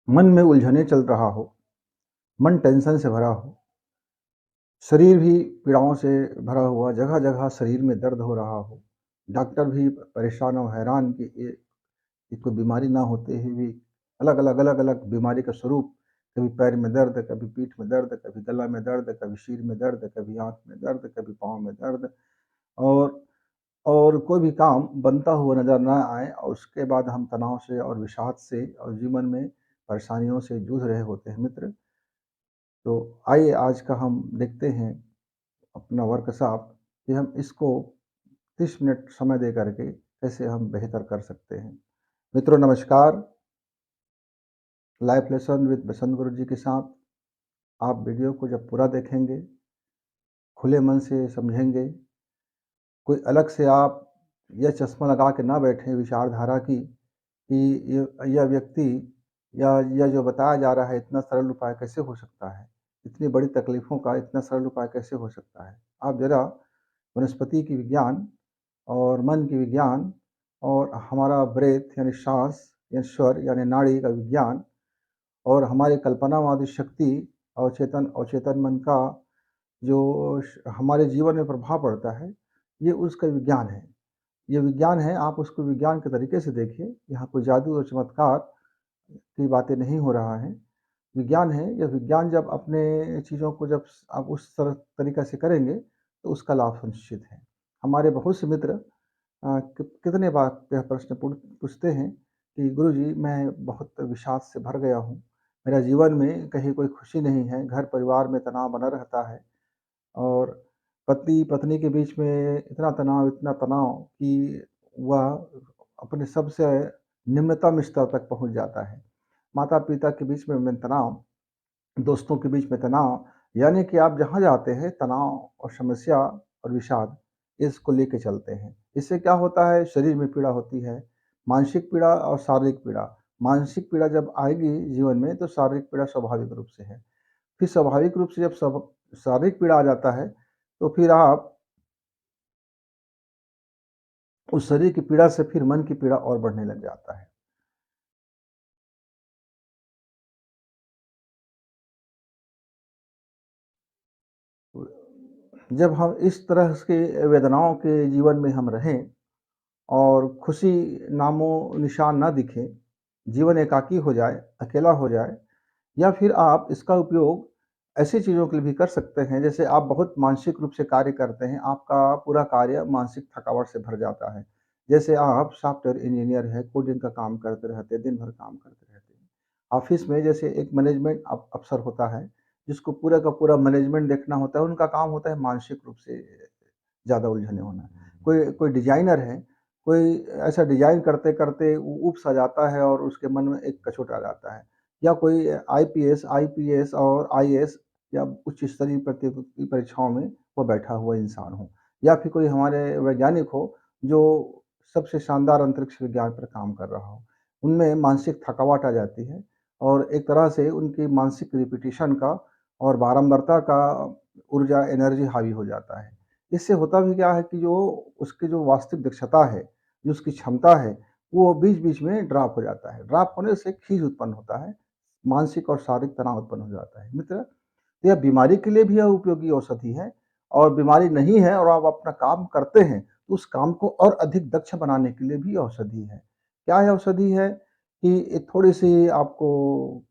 मन में उलझने चल रहा हो, मन टेंशन से भरा हो, शरीर भी पीड़ाओं से भरा हुआ, जगह-जगह शरीर में दर्द हो रहा हो, डॉक्टर भी परेशान और हैरान कि ये कोई बीमारी ना होते हुए भी अलग-अलग, अलग-अलग बीमारी का स्वरूप, कभी पैर में दर्द, कभी पीठ में दर्द, कभी गला में दर्द, कभी सिर में दर्द, कभी आँख में दर्द, कभी पाँव में दर्द और और कोई भी काम बनता हुआ नज़र ना आए और उसके बाद हम तनाव से और विषाद से और जीवन में परेशानियों से जूझ रहे होते हैं मित्र। तो आइए आज का हम देखते हैं अपना वर्कशॉप कि हम इसको 30 मिनट समय दे करके कैसे हम बेहतर कर सकते हैं। मित्रों नमस्कार, लाइफ लेसन विद बसंत गुरु जी के साथ आप वीडियो को जब पूरा देखेंगे, खुले मन से समझेंगे, कोई अलग से आप यह चश्मा लगा के ना बैठें विचारधारा की कि यह व्यक्ति या यह जो बताया जा रहा है इतना सरल उपाय कैसे हो सकता है? इतनी बड़ी तकलीफ़ों का इतना सरल उपाय कैसे हो सकता है? आप ज़रा वनस्पति की विज्ञान और मन की विज्ञान और हमारा ब्रेथ यानी श्वास या स्वर यानी नाड़ी का विज्ञान और हमारी कल्पनावादी शक्ति और अवचेतन मन का जो हमारे जीवन में प्रभाव पड़ता है, ये उसका विज्ञान है। ये विज्ञान है, आप उसको विज्ञान के तरीके से देखिए, यहाँ कोई जादू और चमत्कार की बातें नहीं हो रहा है। विज्ञान है, यह विज्ञान जब अपने चीज़ों को जब आप उस तरह तरीक़ा से करेंगे, तो उसका लाभ सुनिश्चित है। हमारे बहुत से मित्र कितने बार यह प्रश्न पूछते हैं कि गुरुजी मैं बहुत विषाद से भर गया हूँ। मेरा जीवन में कहीं कोई खुशी नहीं है, घर-परिवार में तनाव बना रहता है और पति-पत्नी के बीच में इतना तनाव कि वह अपने सबसे निम्नतम स्तर तक पहुँच जाता है। माता-पिता के बीच में तनाव, दोस्तों के बीच में तनाव, यानी कि आप जहाँ जाते हैं तनाव और समस्या और विषाद इसको लेके चलते हैं। इससे क्या होता है शरीर में पीड़ा होती है, मानसिक पीड़ा और शारीरिक पीड़ा। मानसिक पीड़ा जब आएगी जीवन में तो शारीरिक पीड़ा स्वाभाविक रूप से है। फिर स्वाभाविक रूप से जब शारीरिक पीड़ा आ जाता है, तो फिर आप उस शरीर की पीड़ा से फिर मन की पीड़ा और बढ़ने लग जाता है। जब हम इस तरह के वेदनाओं के जीवन में हम रहें और खुशी नामो-निशान ना दिखे, जीवन एकाकी हो जाए, अकेला हो जाए या फिर आप इसका उपयोग ऐसी चीज़ों के लिए भी कर सकते हैं, जैसे आप बहुत मानसिक रूप से कार्य करते हैं, आपका पूरा कार्य मानसिक थकावट से भर जाता है। जैसे आप सॉफ्टवेयर इंजीनियर हैं, कोडिंग का काम करते रहते हैं, दिन भर काम करते रहते हैं। ऑफ़िस में जैसे एक मैनेजमेंट अफ़सर होता है, जिसको पूरा का पूरा मैनेजमेंट देखना होता है, उनका काम होता है मानसिक रूप से ज़्यादा उलझने होना। कोई कोई डिज़ाइनर है, कोई ऐसा डिज़ाइन करते-करते ऊब सा जाता है और उसके मन में एक कछुट आ जाता है। या कोई आईपीएस, आईपीएस और आईएएस या उच्च स्तरीय प्रतियोगी परीक्षाओं में वो बैठा हुआ इंसान हो। या फिर कोई हमारे वैज्ञानिक हो, जो सबसे शानदार अंतरिक्ष विज्ञान पर काम कर रहा हो। उनमें मानसिक थकावट आ जाती है और एक तरह से उनकी मानसिक रिपिटिशन का और बारंबारता का ऊर्जा, एनर्जी हावी हो जाता है। इससे होता भी क्या है कि जो उसकी जो वास्तविक दक्षता है, जो उसकी क्षमता है, वो बीच-बीच में ड्रॉप हो जाता है। ड्रॉप होने से खीज उत्पन्न होता है, मानसिक और शारीरिक तनाव उत्पन्न हो जाता है। मित्र, तो यह बीमारी के लिए भी यह उपयोगी औषधि है और बीमारी नहीं है और आप अपना काम करते हैं, तो उस काम को और अधिक दक्ष बनाने के लिए भी औषधि है। क्या है औषधि है कि थोड़ी-सी आपको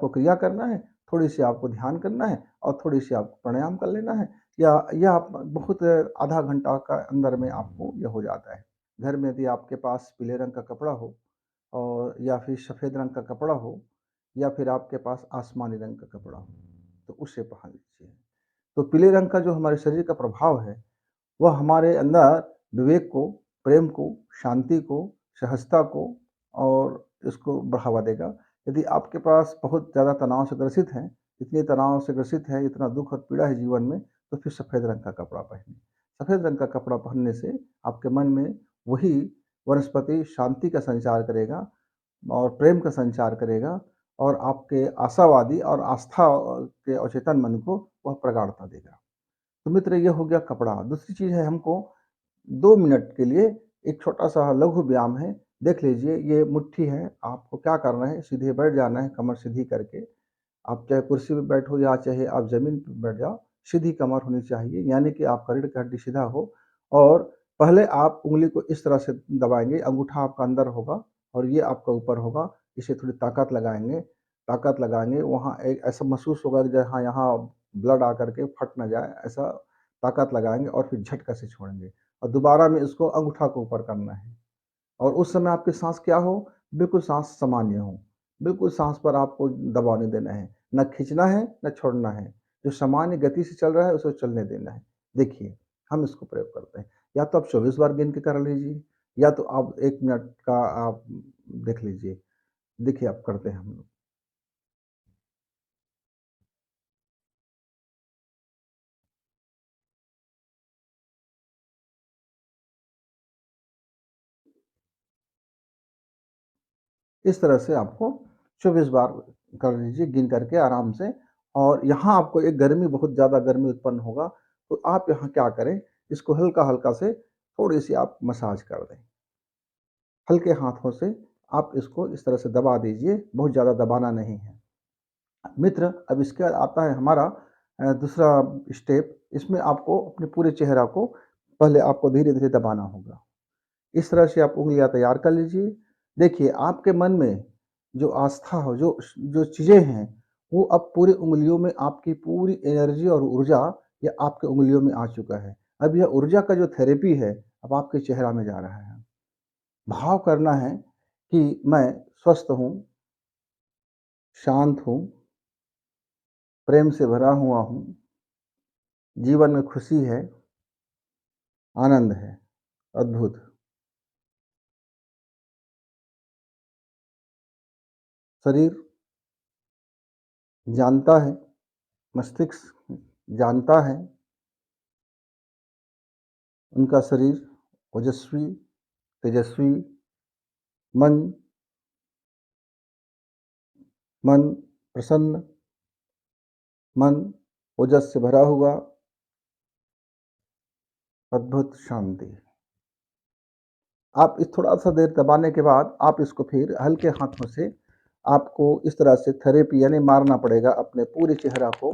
क्रिया करना है, थोड़ी-सी आपको ध्यान करना है और थोड़ी-सी आपको प्राणायाम कर लेना है या आप बहुत आधा घंटा का अंदर में आपको ये हो जाता है। घर में यदि आपके पास पीले रंग का कपड़ा हो और या फिर सफ़ेद रंग का कपड़ा हो या फिर आपके पास आसमानी रंग का कपड़ा हो, तो उसे पहन लीजिए। तो पीले रंग का जो हमारे शरीर का प्रभाव है, वह हमारे अंदर विवेक को, प्रेम को, शांति को, सहजता को और इसको बढ़ावा देगा। यदि आपके पास बहुत ज़्यादा तनाव से ग्रसित हैं, इतने तनाव से ग्रसित हैं, इतना दुःख और पीड़ा है जीवन में, तो फिर सफ़ेद रंग का कपड़ा पहनिए। सफ़ेद रंग का कपड़ा पहनने से आपके मन में वही वनस्पति शांति का संचार करेगा और प्रेम का संचार करेगा और आपके आशावादी और आस्था के अचेतन मन को वह प्रगाढ़ता देगा। तो मित्र ये हो गया कपड़ा। दूसरी चीज़ है हमको 2 मिनट के लिए एक छोटा-सा लघु व्यायाम है, देख लीजिए ये मुट्ठी है, आपको क्या करना है सीधे बैठ जाना है कमर सीधी करके। आप चाहे कुर्सी पे बैठो या चाहे आप ज़मीन पे बैठ जाओ, सीधी कमर होनी चाहिए यानी कि आपका रीढ़ का हड्डी सीधा हो और पहले आप उँगली को इस तरह से दबाएँगे, अंगूठा आपका अंदर होगा और ये आपका ऊपर होगा, इसे थोड़ी ताकत लगाएँगे, वहाँ एक ऐसा महसूस होगा कि जहाँ यहाँ ब्लड आकर के फट ना जाए, ऐसा ताकत लगाएँगे और फिर झटका से छोड़ेंगे और दोबारा में इसको अंगूठा को ऊपर करना है। और उस समय आपकी साँस क्या हो? बिल्कुल साँस सामान्य हो। बिल्कुल साँस पर आपको दबाव नहीं देना है। ना खींचना है, ना छोड़ना है। जो सामान्य गति से चल रहा है, उसे चलने देना है। देखिए, हम इसको प्रयोग करते हैं। या तो आप 24 बार गिन के कर लीजिए, या तो आप 1 मिनट का आप देख लीजिए। देखिए, आप करते हैं हम लोग। इस तरह से आपको 24 बार कर लीजिए गिन करके आराम से और यहाँ आपको एक गर्मी बहुत ज़्यादा गर्मी उत्पन्न होगा, तो आप यहाँ क्या करें, इसको हल्का-हल्का से थोड़ी-सी आप मसाज कर दें। हल्के हाथों से आप इसको इस तरह से दबा दीजिए, बहुत ज़्यादा दबाना नहीं है। मित्र, अब इसके बाद आता है हमारा दूसरा स्टेप, इसमें आपको अपने पूरे चेहरा को पहले आपको धीरे-धीरे दबाना होगा। इस तरह से आप उँगलियाँ तैयार कर लीजिए। देखिए, आपके मन में जो आस्था हो, जो चीज़ें हैं, वो अब पूरी उँगलियों में आपकी पूरी एनर्जी और ऊर्जा ये आपकी उँगलियों में आ चुका है। अब यह ऊर्जा का जो थेरेपी है, अब आपके चेहरा में जा रहा है। भाव करना है कि मैं स्वस्थ हूँ, शांत हूँ, प्रेम से भरा हुआ हूँ, जीवन में खुशी है, आनंद है, अद्भुत। शरीर जानता है, मस्तिष्क जानता है, उनका शरीर ओजस्वी, तेजस्वी, मन मन प्रसन्न, मन ओजस से भरा हुआ, अद्भुत शांति। आप इस थोड़ा-सा देर दबाने के बाद आप इसको फिर हल्के हाथों से आपको इस तरह से थेरेपी यानी मारना पड़ेगा अपने पूरे चेहरा को।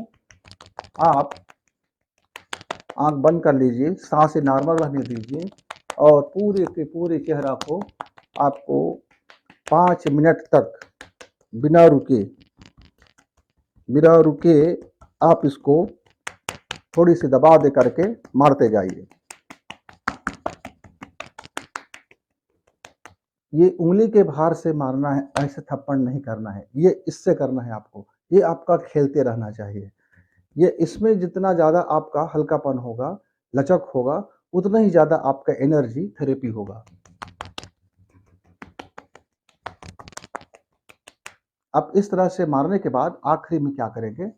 आप आँख बंद कर लीजिए, साँसें नॉर्मल रहने दीजिए और पूरे के पूरे चेहरा को आपको 5 मिनट तक बिना रुके बिना रुके आप इसको थोड़ी-सी दबा दे करके मारते जाइए। ये उँगली के भार से मारना है, ऐसे थप्पड़ नहीं करना है, ये इससे करना है आपको। ये आपका खेलते रहना चाहिए। ये इसमें जितना ज़्यादा आपका हल्कापन होगा, लचक होगा, उतना ही ज़्यादा आपका एनर्जी थेरेपी होगा। अब इस तरह से मारने के बाद आखिरी में क्या करेंगे,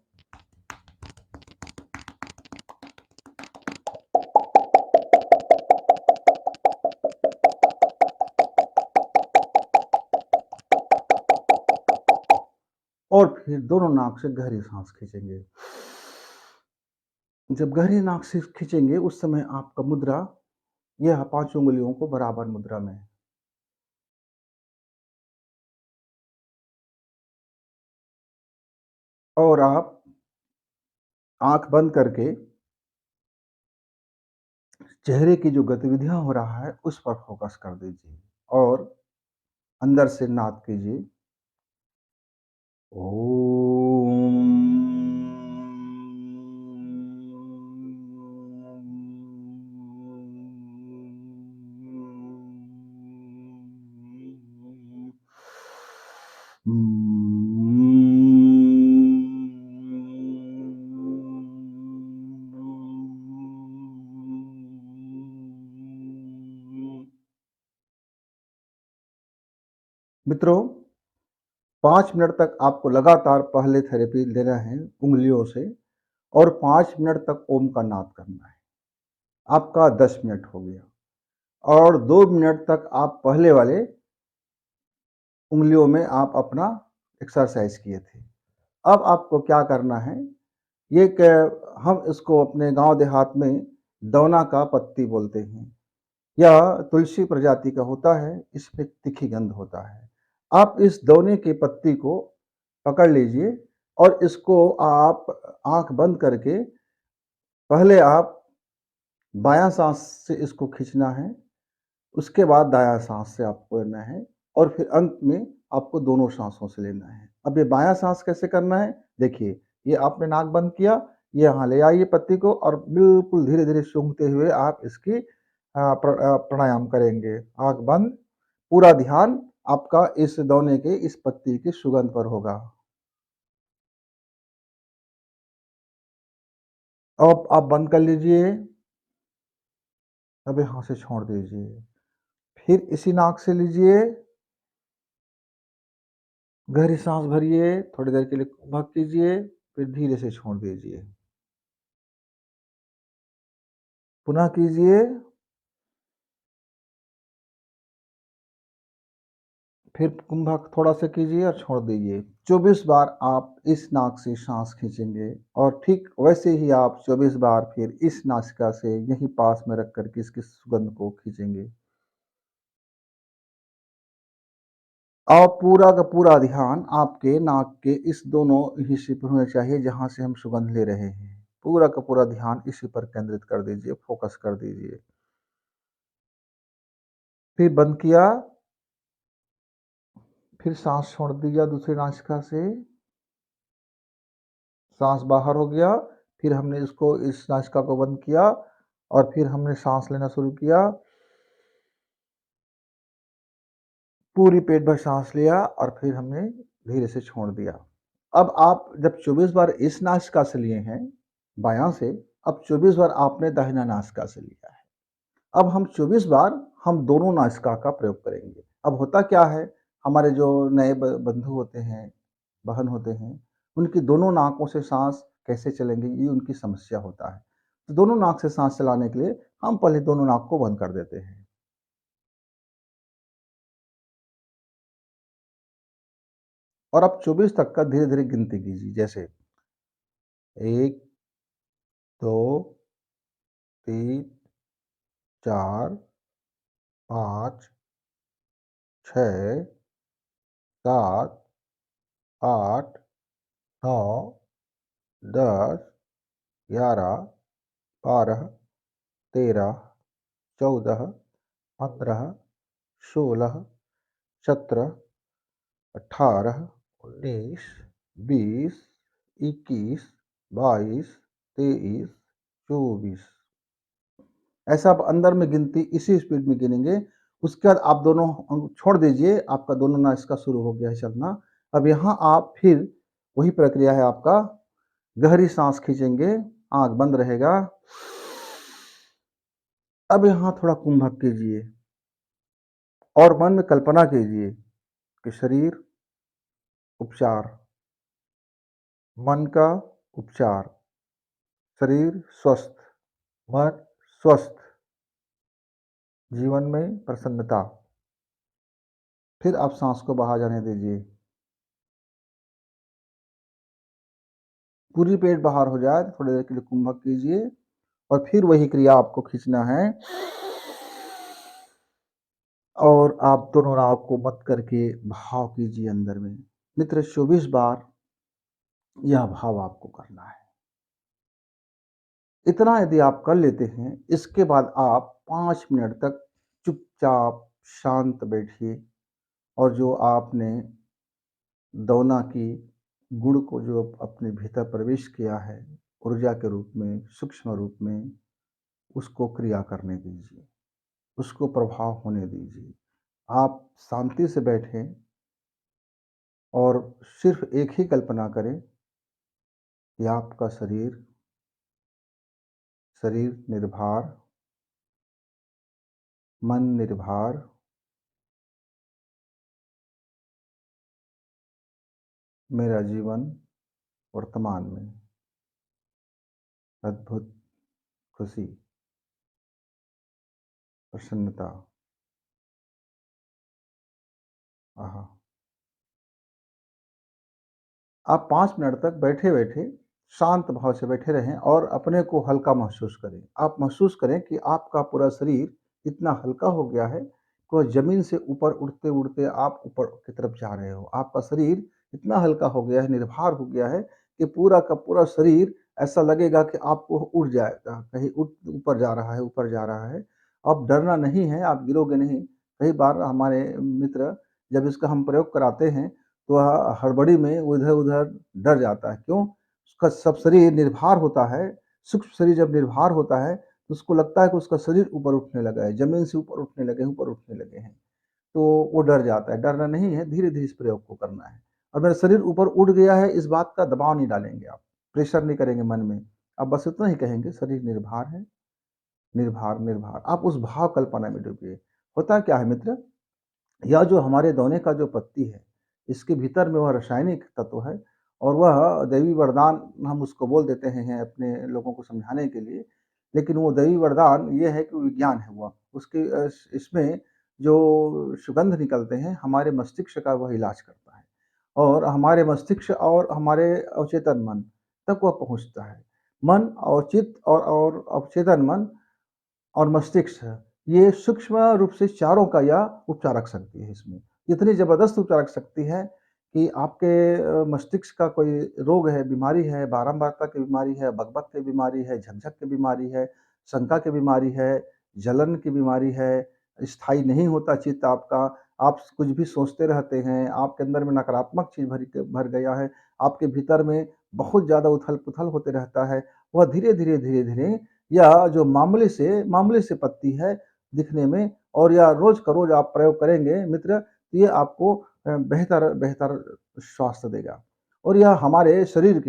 और फिर दोनों नाक से गहरी साँस खींचेंगे। जब गहरी नाक से खींचेंगे उस समय आपका मुद्रा यह 5 उँगलियों को बराबर मुद्रा में है और आप आँख बंद करके चेहरे की जो गतिविधियाँ हो रहा है उस पर फ़ोकस कर दीजिए और अंदर से नाद कीजिए। मित्रों, 5 मिनट तक आपको लगातार पहले थेरेपी लेना है उँगलियों से और 5 मिनट तक ओम का नाद करना है। आपका 10 मिनट हो गया और 2 मिनट तक आप पहले वाले उँगलियों में आप अपना एक्सरसाइज़ किए थे। अब आपको क्या करना है, ये क हम इसको अपने गाँव देहात में दौना का पत्ती बोलते हैं। या तुलसी प्रजाति का होता है, इसमें तीखी गंध होता है। आप इस दोने की पत्ती को पकड़ लीजिए और इसको आप आँख बंद करके पहले आप बायाँ साँस से इसको खींचना है, उसके बाद दायाँ साँस से आपको लेना है और फिर अंत में आपको दोनों साँसों से लेना है। अब ये बायाँ साँस कैसे करना है? देखिए, ये आपने नाक बंद किया, ये यहाँ ले आइए पत्ती को और बिल्कुल धीरे-धीरे सूँघते हुए आप इसकी प्राणायाम करेंगे। आँख बंद, पूरा ध्यान आपका इस दोने के, इस पत्ती की सुगंध पर होगा। अब आप बंद कर लीजिए, अब यहाँ से छोड़ दीजिए। फिर इसी नाक से लीजिए, गहरी साँस भरिए, थोड़ी देर के लिए कुम्भक कीजिए, फिर धीरे से छोड़ दीजिए। पुनः कीजिए, फिर कुम्भक थोड़ा-सा कीजिए और छोड़ दीजिए। 24 बार आप इस नाक से साँस खींचेंगे और ठीक वैसे ही आप 24 बार फिर इस नासिका से यहीं पास में रख कर के इसकी सुगंध को खींचेंगे। और पूरा का पूरा ध्यान आपके नाक के इस दोनों हिस्से पर होना चाहिए जहाँ से हम सुगंध ले रहे हैं। पूरा का पूरा ध्यान इसी पर केंद्रित कर दीजिए, फ़ोकस कर दीजिए। फिर बंद किया, फिर साँस छोड़ दिया दूसरी नासिका से, साँस बाहर हो गया, फिर हमने इसको इस नासिका को बंद किया और फिर हमने साँस लेना शुरू किया। पूरी पेट भर साँस लिया और फिर हमने धीरे से छोड़ दिया। अब आप जब 24 बार इस नासिका से लिए हैं, बायाँ से, अब 24 बार आपने दाहिना नासिका से लिया है। अब हम 24 बार हम दोनों नासिका का प्रयोग करेंगे। अब होता क्या है, हमारे जो नए ब बंधु होते हैं, बहन होते हैं, उनकी दोनों नाकों से साँस कैसे चलेंगी, ये उनकी समस्या होता है। तो दोनों नाक से साँस चलाने के लिए हम पहले दोनों नाक को बंद कर देते हैं। और आप 24 तक का धीरे-धीरे गिनती कीजिए, जैसे 1, 2, 3, 4, 5, 6, 7, 8, 9, 10, 11, 12, 13, 14, 15, 16, 17, 18, 19, 20, 21, 22, 23, 24। ऐसा आप अंदर में गिनती इसी स्पीड में गिनेंगे। उसके बाद आप दोनों छोड़ दीजिए, आपका दोनों नासिका शुरू हो गया है चलना। अब यहाँ आप फिर वही प्रक्रिया है आपका, गहरी साँस खींचेंगे, आँख बंद रहेगा। अब यहाँ थोड़ा कुंभक कीजिए और मन में कल्पना कीजिए कि शरीर उपचार, मन का उपचार, शरीर स्वस्थ, मन स्वस्थ, जीवन में प्रसन्नता। फिर आप साँस को बाहर जाने दीजिए। पूरी पेट बाहर हो जाए तो थोड़ी देर के लिए कुंभक कीजिए और फिर वही क्रिया आपको खींचना है और आप दोनों नाक को बंद करके भाव कीजिए अंदर में। मित्र 24 बार यह भाव आपको करना है। इतना यदि आप कर लेते हैं, इसके बाद आप 5 मिनट तक चुपचाप शांत बैठिए और जो आपने दौना की गुण को जो अपने भीतर प्रवेश किया है, ऊर्जा के रूप में, सूक्ष्म रूप में, उसको क्रिया करने दीजिए, उसको प्रभाव होने दीजिए। आप शांति से बैठें और सिर्फ़ एक ही कल्पना करें कि आपका शरीर शरीर निर्भर, मन निर्भर, मेरा जीवन वर्तमान में अद्भुत खुशी, प्रसन्नता। आहा! आप 5 मिनट तक बैठे-बैठे शांत भाव से बैठे रहें और अपने को हल्का महसूस करें। आप महसूस करें कि आपका पूरा शरीर इतना हल्का हो गया है कि वह ज़मीन से ऊपर उड़ते-उड़ते आप ऊपर की तरफ जा रहे हो। आपका शरीर इतना हल्का हो गया है, निर्भर हो गया है कि पूरा का पूरा शरीर ऐसा लगेगा कि आपको उड़ जाएगा, कहीं ऊपर जा रहा है, ऊपर जा रहा है। अब डरना नहीं है, आप गिरोगे नहीं। कई बार हमारे मित्र जब इसका हम प्रयोग कराते हैं, तो वह हड़बड़ी में इधर-उधर डर जाता है। क्यों? उसका सब शरीर निर्भर होता है, सूक्ष्म शरीर जब निर्भर होता है, तो उसको लगता है कि उसका शरीर ऊपर उठने लगा है, ज़मीन से ऊपर उठने लगे हैं। तो वो डर जाता है, डरना नहीं है, धीरे-धीरे इस प्रयोग को करना है। और मेरा शरीर ऊपर उठ गया है, इस बात का दबाव नहीं डालेंगे आप, प्रेशर नहीं करेंगे मन में। आप बस इतना ही कहेंगे शरीर निर्भर है, निर्भर। आप उस भाव कल्पना में डूबिए। होता क्या है मित्र, यह जो हमारे दोने का जो पत्ती है, इसके भीतर में वह रासायनिक तत्व है और वह दैवी वरदान हम उसको बोल देते हैं अपने लोगों को समझाने के लिए। लेकिन वो दैवी वरदान ये है कि विज्ञान है वह। उसके इसमें जो सुगंध निकलते हैं, हमारे मस्तिष्क का वह इलाज करता है और हमारे मस्तिष्क और हमारे अवचेतन मन तक वह पहुँचता है। मन और चित्त और अवचेतन मन और मस्तिष्क है, ये सूक्ष्म रूप से चारों का यह उपचारक शक्ति है इसमें। इतनी ज़बरदस्त उपचारक शक्ति है कि आपके मस्तिष्क का कोई रोग है, बीमारी है, बारंबारता की बीमारी है, बकबक की बीमारी है, झकझक की बीमारी है, शंका की बीमारी है, जलन की बीमारी है, स्थायी नहीं होता चित्त आपका, आप कुछ भी सोचते रहते हैं, आपके अंदर में नकारात्मक चीज़ भर गया है, आपके भीतर में बहुत ज़्यादा उथल-पुथल होते रहता है, वह धीरे-धीरे या जो मामूली से पत्ती है दिखने में और या रोज़ का रोज़ आप प्रयोग करेंगे मित्र, तो ये आपको बेहतर स्वास्थ्य देगा। और यह हमारे शरीर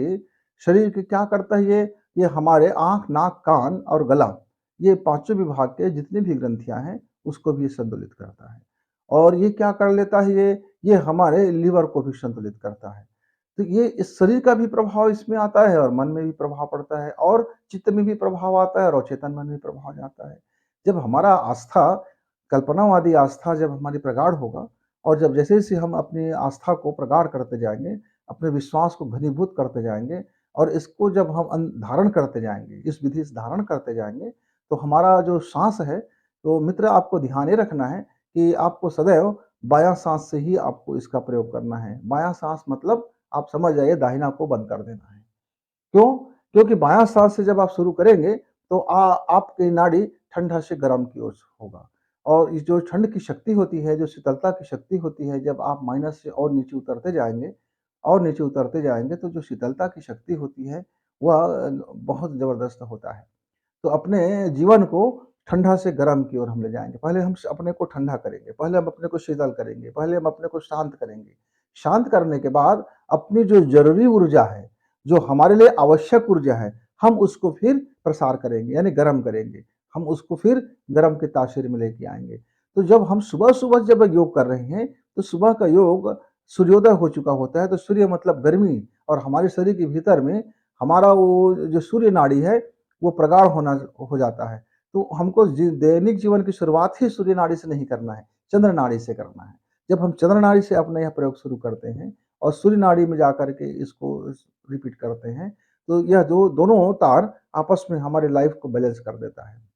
के क्या करता है ये हमारे आँख, नाक, कान और गला, ये पाँचों विभाग के जितनी भी ग्रंथियाँ हैं, उसको भी संतुलित करता है। और ये क्या कर लेता है ये हमारे लिवर को भी संतुलित करता है। तो ये इस शरीर का भी प्रभाव इसमें आता है और मन में भी प्रभाव पड़ता है और चित्त में भी प्रभाव आता है और अवचेतन मन में प्रभाव जाता है। जब हमारा आस्था, कल्पनावादी आस्था जब हमारी प्रगाढ़ होगा और जब जैसे-जैसे हम अपनी आस्था को प्रगाढ़ करते जाएँगे, अपने विश्वास को घनीभूत करते जाएँगे और इसको जब हम धारण करते जाएँगे, इस विधि से धारण करते जाएँगे, तो हमारा जो साँस है, तो मित्र आपको ध्यान ये रखना है कि आपको सदैव बायाँ साँस से ही आपको इसका प्रयोग करना है। बायाँ साँस मतलब आप समझ जाइए दाहिना को बंद कर देना है। क्यों? क्योंकि बायाँ सांस से जब आप शुरू करेंगे तो आपकी नाड़ी ठंडा से गर्म की ओर होगा और इस जो ठंड की शक्ति होती है, जो शीतलता की शक्ति होती है, जब आप माइनस से और नीचे उतरते जाएँगे तो जो शीतलता की शक्ति होती है, वह बहुत ज़बरदस्त होता है। तो अपने जीवन को ठंडा से गर्म की ओर हम ले जाएँगे। पहले हम अपने को ठंडा करेंगे, पहले हम अपने को शीतल करेंगे, पहले हम अपने को शांत करेंगे। शांत करने के बाद अपनी जो ज़रूरी ऊर्जा है, जो हमारे लिए आवश्यक ऊर्जा है, हम उसको फिर प्रसार करेंगे यानी गर्म करेंगे। हम उसको फिर गर्म के तासीर में लेके आएँगे। तो जब हम सुबह-सुबह जब योग कर रहे हैं, तो सुबह का योग सूर्योदय हो चुका होता है, तो सूर्य मतलब गर्मी और हमारे शरीर के भीतर में हमारा वो जो सूर्य नाड़ी है, वो प्रगाढ़ होना हो जाता है। तो हमको दैनिक जीवन की शुरुआत ही सूर्य नाड़ी से नहीं करना है, चंद्र नाड़ी से करना है। जब हम चंद्र नाड़ी से अपना यह प्रयोग शुरू करते हैं और सूर्य नाड़ी में जाकर के इसको रिपीट करते हैं, तो यह जो दोनों तार आपस में हमारी लाइफ को बैलेंस कर देता है।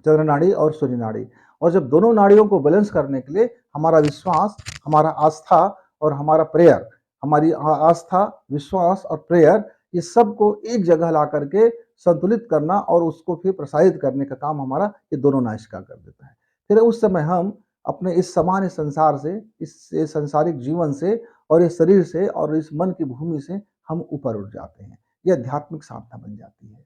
चंद्र नाड़ी और सूर्य नाड़ी और जब दोनों नाड़ियों को बैलेंस करने के लिए हमारा विश्वास, हमारा आस्था और हमारा प्रेयर, हमारी आस्था, विश्वास और प्रेयर ये सबको एक जगह ला करके संतुलित करना और उसको फिर प्रसारित करने का काम हमारा ये दोनों नासिका कर देता है। फिर उस समय हम अपने इस सामान्य संसार से, इस सांसारिक जीवन से और इस शरीर से और इस मन की भूमि से हम ऊपर उठ जाते हैं। ये आध्यात्मिक साधना बन जाती है।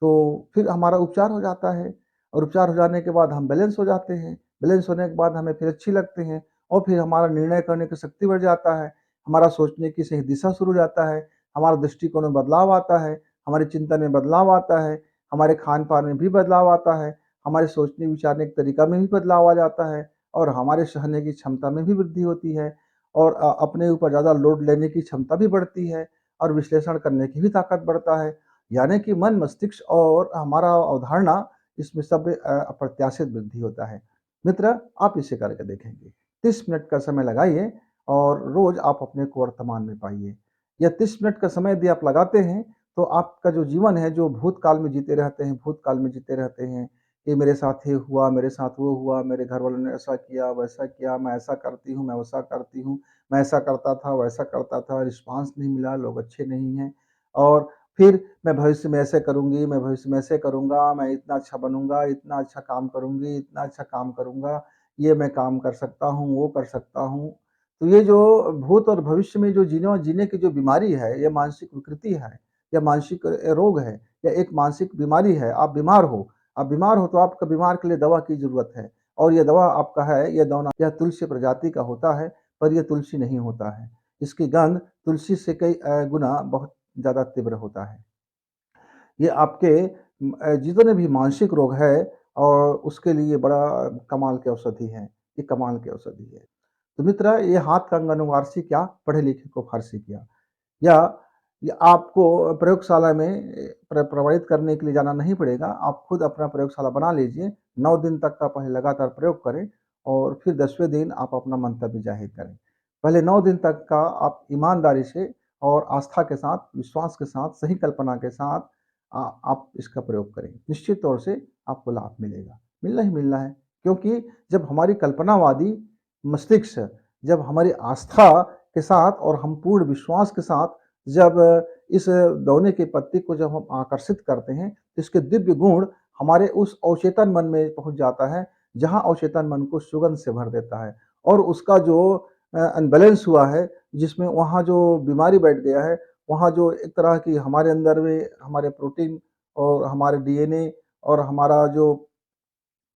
तो फिर हमारा उपचार हो जाता है और उपचार हो जाने के बाद हम बैलेंस हो जाते हैं। बैलेंस होने के बाद हमें फिर अच्छी लगते हैं और फिर हमारा निर्णय करने की शक्ति बढ़ जाता है। हमारा सोचने की सही दिशा शुरू हो जाता है। हमारा दृष्टिकोण में बदलाव आता है, हमारे चिंतन में बदलाव आता है, हमारे खान-पान में भी बदलाव आता है, हमारे सोचने विचारने के तरीका में भी बदलाव आ जाता है और हमारे सहने की क्षमता में भी वृद्धि होती है और अपने ऊपर ज़्यादा लोड लेने की क्षमता भी बढ़ती है और विश्लेषण करने की भी ताकत बढ़ता है। यानी कि मन, मस्तिष्क और हमारा अवधारणा इसमें सब अप्रत्याशित वृद्धि होता है। मित्र, आप इसे करके देखेंगे। 30 मिनट का समय लगाइए और रोज़ आप अपने को वर्तमान में पाइए। यह 30 मिनट का समय यदि आप लगाते हैं, तो आपका जो जीवन है, जो भूतकाल में जीते रहते हैं, ये मेरे साथ ये हुआ, मेरे साथ वो हुआ, मेरे घर वालों ने ऐसा किया, वैसा किया, मैं ऐसा करती हूँ, मैं वैसा करती हूँ, मैं ऐसा करता था, वैसा करता था, रिस्पॉन्स नहीं मिला, लोग अच्छे नहीं हैं और फिर मैं भविष्य में ऐसे करूँगी, मैं भविष्य में ऐसे करूँगा, मैं इतना अच्छा बनूँगा, इतना अच्छा काम करूँगी, इतना अच्छा काम करूँगा, ये मैं काम कर सकता हूँ, वो कर सकता हूँ। तो ये जो भूत और भविष्य में जो जीने की जो बीमारी है, ये मानसिक विकृति है, या मानसिक रोग है, या एक मानसिक बीमारी है। आप बीमार हो तो आपका बीमार के लिए दवा की ज़रूरत है और ये दवा आपका है, ये दवा यह तुलसी प्रजाति का होता है, पर ये तुलसी नहीं होता है। इसकी गंध तुलसी से कई गुना बहुत ज़्यादा तीव्र होता है। ये आपके जितने भी मानसिक रोग है और उसके लिए बड़ा कमाल की औषधि है, ये कमाल की औषधि है। तो मित्र ये हाथ कंगन वारसी क्या, पढ़े लिखे को फारसी क्या। या या आपको प्रयोगशाला में प्रमाणित करने के लिए जाना नहीं पड़ेगा, आप खुद अपना प्रयोगशाला बना लीजिए, 9 दिन तक का पहले लगातार प्रयोग करें और फिर 10वें दिन आप अपना मंतव्य ज़ाहिर करें। पहले 9 दिन तक का आप ईमानदारी से और आस्था के साथ, विश्वास के साथ, सही कल्पना के साथ आप इसका प्रयोग करें। निश्चित तौर से आपको लाभ मिलेगा, मिलना ही मिलना है क्योंकि जब हमारी कल्पनावादी मस्तिष्क, जब हमारी आस्था के साथ और हम पूर्ण विश्वास के साथ जब इस दौने के पत्ती को जब हम आकर्षित करते हैं, तो इसके दिव्य गुण हमारे उस अवचेतन मन में पहुँच जाता है, जहाँ अवचेतन मन को सुगंध से भर देता है और उसका जो अनबैलेंस हुआ है, जिसमें वहाँ जो बीमारी बैठ गया है, वहाँ जो एक तरह की हमारे अंदर में हमारे प्रोटीन और हमारे डीएनए और हमारा जो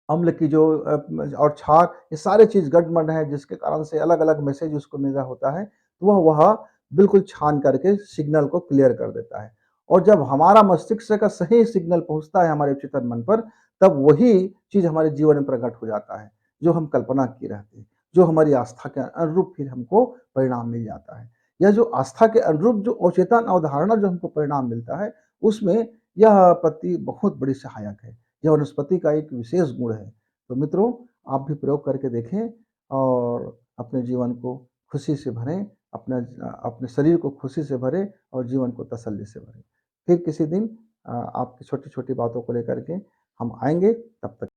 अम्ल की जो और क्षार ये सारे चीज़ गठबंध है जिसके कारण से अलग-अलग मैसेज उसको मिल रहा होता है, तो वह बिल्कुल छान करके सिग्नल को क्लियर कर देता है। और जब हमारा मस्तिष्क का सही सिग्नल पहुँचता है हमारे उच्चतम मन पर, तब वही चीज़ हमारे जीवन में प्रकट हो जाता है, जो हम कल्पना किए रहते हैं, जो हमारी आस्था के अनुरूप फिर हमको परिणाम मिल जाता है। यह जो आस्था के अनुरूप जो अवचेतन अवधारणा जो हमको परिणाम मिलता है, उसमें यह पत्ती बहुत बड़ी सहायक है। यह वनस्पति का एक विशेष गुण है। तो मित्रों, आप भी प्रयोग करके देखें और अपने जीवन को खुशी से भरें, अपने शरीर को खुशी से भरें और जीवन को तसल्ली से भरें। फिर किसी दिन आपकी छोटी-छोटी बातों को लेकर के हम आएँगे, तब तक